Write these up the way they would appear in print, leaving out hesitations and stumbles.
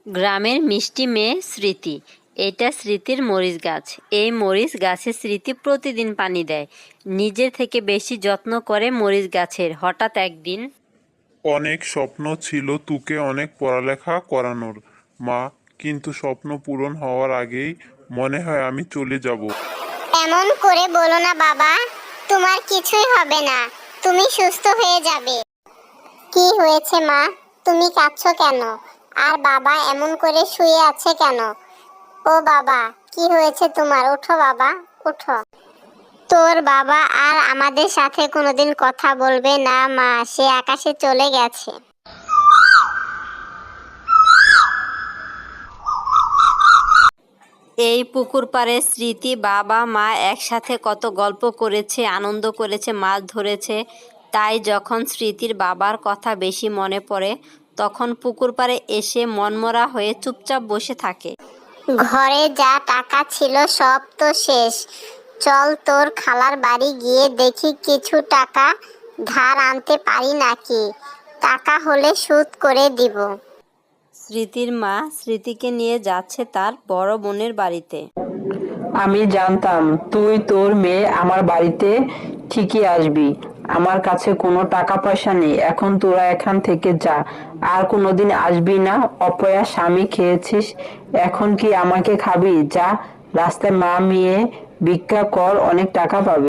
গ্রামের মিষ্টি মেয়ে স্মৃতি। এটা স্মৃতির মরিচ গাছ। এই মরিচ গাছে স্মৃতি প্রতিদিন পানি দেয়, নিজের থেকে বেশি যত্ন করে মরিচ গাছের। হঠাৎ একদিন অনেক স্বপ্ন ছিল তোকে অনেক পড়ালেখা করানোর, মা, কিন্তু স্বপ্ন পূরণ হওয়ার আগেই মনে হয় আমি চলে যাব। এমন করে বলো না বাবা, তোমার কিছুই হবে না, তুমি সুস্থ হয়ে যাবে। কি হয়েছে মা, তুমি কাঁদছো কেন? আর বাবা এমন করে শুয়ে আছে কেন? ও বাবা, কি হয়েছে তোমার? ওঠো বাবা, ওঠো। তোর বাবা আর আমাদের সাথে কোনোদিন কথা বলবে না মা, সে আকাশে চলে গেছে। এই পুকুর পাড়ে স্মৃতি বাবা মা একসাথে কত গল্প করেছে, আনন্দ করেছে, মাছ ধরেছে। তাই যখন স্মৃতির বাবার কথা বেশি মনে পড়ে, তখন পুকুর পাড়ে এসে মনমরা হয়ে চুপচাপ বসে থাকে। ঘরে যা টাকা ছিল সব তো শেষ। চল তোর খালার বাড়ি গিয়ে দেখি কিছু টাকা ধার আনতে পারি নাকি। টাকা হলে শোধ করে দিব। স্মৃতির মা স্মৃতিকে নিয়ে যাচ্ছে তার বড় বোনের বাড়িতে। আমি জানতাম তুই তোর মেয়ে আমার বাড়িতে ঠিকই আসবি। আমার কাছে কোনো টাকা পয়সা নেই, এখন তোরা এখান থেকে যা, আর কোনোদিন আসবি না। অপয়া স্বামী খেয়েছিস, এখন কি আমাকে খাবি? যা, রাস্তায় মা মেয়ে ভিক্ষা কর, অনেক টাকা পাবে।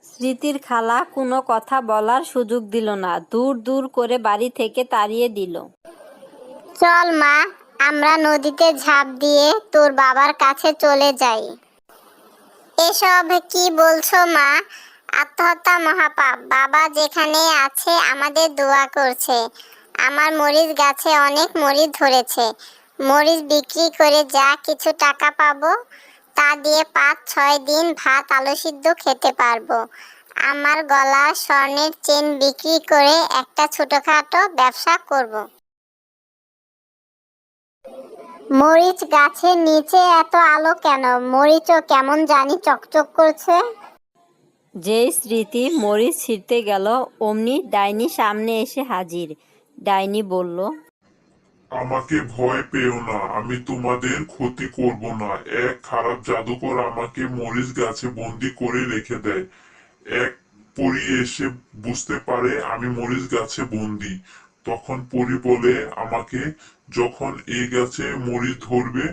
স্মৃতির খালা কোনো কথা বলার সুযোগ দিল না, দূর দূর করে বাড়ি থেকে তাড়িয়ে দিল। চল মা, আমরা নদীতে ঝাঁপ দিয়ে তোর বাবার কাছে চলে যাই। এসব কি বলছো মা? আত্মহত্যা মহাপাপ। বাবা যেখানে আছে আমাদের দোয়া করছে। আমার মরিচ গাছে অনেক মরিচ ধরেছে। মরিচ বিক্রি করে যা কিছু টাকা পাবো, তা দিয়ে 5-6 দিন ভাত আলু সিদ্ধ খেতে পারবো। আমার গলার স্বর্ণের চেন বিক্রি করে একটা ছোটখাটো ব্যবসা করব। মরিচ গাছের নিচে এত আলো কেন? মরিচও কেমন জানি চকচক করছে। যেই স্মৃতি মরিচ ছিঁড়তে গেল, অমনি ডাইনি সামনে এসে হাজির। ডাইনি বলল, আমাকে ভয় পেও না, আমি তোমাদের ক্ষতি করব না। এক খারাপ জাদুকর আমাকে মরিচ গাছে বন্দি করে রেখে দেয়। এক পরী এসে বুঝতে পারে আমি মরিচ গাছে বন্দি। তখন পরী বলে আমাকে, যখন এই গাছে মরিচ ধরবে,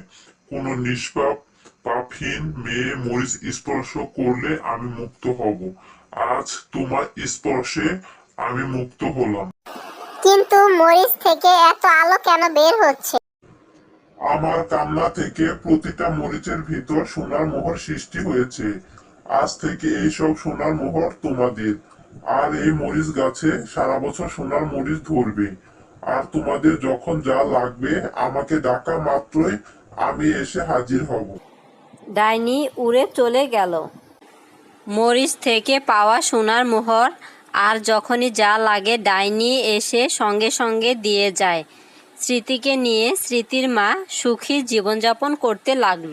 কোনো নিষ্পাপ পাপহীন মেয়ে মরিচ স্পর্শ করলে আমি মুক্ত হব। আজ তোমার স্পর্শে আমি মুক্ত হলাম। কিন্তু মরিচ থেকে এত আলো কেন বের হচ্ছে? আমার কান্না থেকে প্রতিটা মরিচের ভিতর সোনার মোহর সৃষ্টি হয়েছে। আজ থেকে এইসব সোনার মোহর তোমাদের। আর এই মরিচ গাছে সারা বছর সোনার মরিচ ধরবে। আর তোমাদের যখন যা লাগবে আমাকে ডাকা মাত্রই আমি এসে হাজির হব। ডাইনি উড়ে চলে গেল। মরিচ থেকে পাওয়া সোনার মোহর আর যখনই যা লাগে ডাইনি এসে সঙ্গে সঙ্গে দিয়ে যায়। স্মৃতিকে নিয়ে স্মৃতির মা সুখী জীবনযাপন করতে লাগলো।